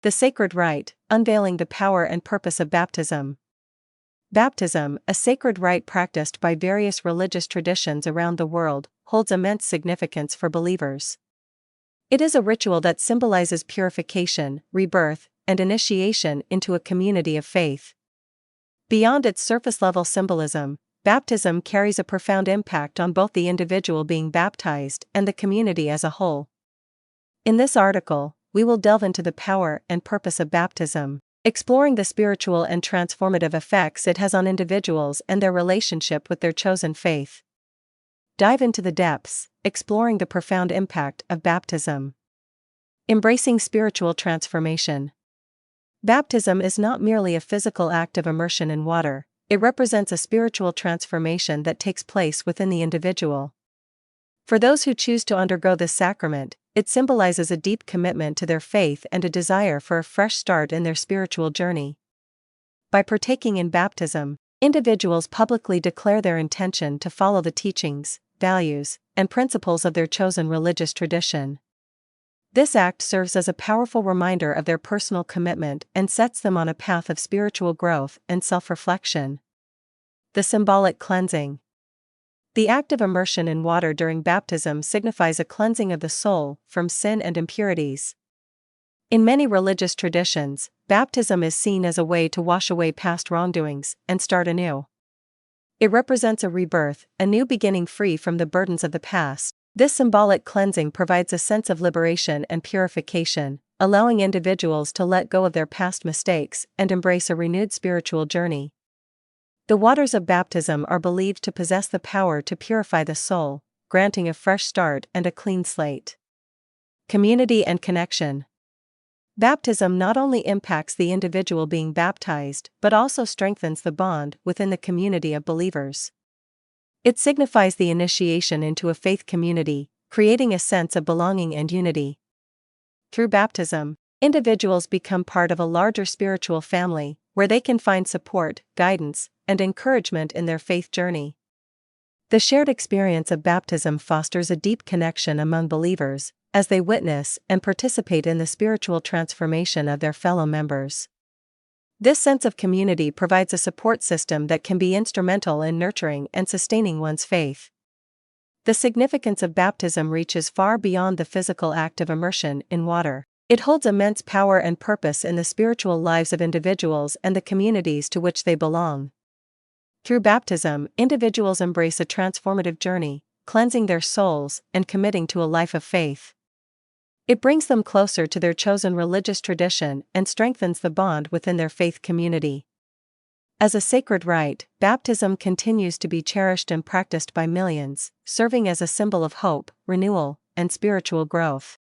The sacred rite, unveiling the power and purpose of baptism. Baptism, a sacred rite practiced by various religious traditions around the world, holds immense significance for believers. It is a ritual that symbolizes purification, rebirth, and initiation into a community of faith. Beyond its surface-level symbolism, baptism carries a profound impact on both the individual being baptized and the community as a whole. In this article, we will delve into the power and purpose of baptism, exploring the spiritual and transformative effects it has on individuals and their relationship with their chosen faith. Dive into the depths, exploring the profound impact of baptism. Embracing spiritual transformation. Baptism is not merely a physical act of immersion in water, it represents a spiritual transformation that takes place within the individual. For those who choose to undergo this sacrament, it symbolizes a deep commitment to their faith and a desire for a fresh start in their spiritual journey. By partaking in baptism, individuals publicly declare their intention to follow the teachings, values, and principles of their chosen religious tradition. This act serves as a powerful reminder of their personal commitment and sets them on a path of spiritual growth and self-reflection. The symbolic cleansing. The act of immersion in water during baptism signifies a cleansing of the soul from sin and impurities. In many religious traditions, baptism is seen as a way to wash away past wrongdoings and start anew. It represents a rebirth, a new beginning free from the burdens of the past. This symbolic cleansing provides a sense of liberation and purification, allowing individuals to let go of their past mistakes and embrace a renewed spiritual journey. The waters of baptism are believed to possess the power to purify the soul, granting a fresh start and a clean slate. Community and connection. Baptism not only impacts the individual being baptized but also strengthens the bond within the community of believers. It signifies the initiation into a faith community, creating a sense of belonging and unity. Through baptism, individuals become part of a larger spiritual family, where they can find support, guidance, and encouragement in their faith journey. The shared experience of baptism fosters a deep connection among believers, as they witness and participate in the spiritual transformation of their fellow members. This sense of community provides a support system that can be instrumental in nurturing and sustaining one's faith. The significance of baptism reaches far beyond the physical act of immersion in water. It holds immense power and purpose in the spiritual lives of individuals and the communities to which they belong. Through baptism, individuals embrace a transformative journey, cleansing their souls and committing to a life of faith. It brings them closer to their chosen religious tradition and strengthens the bond within their faith community. As a sacred rite, baptism continues to be cherished and practiced by millions, serving as a symbol of hope, renewal, and spiritual growth.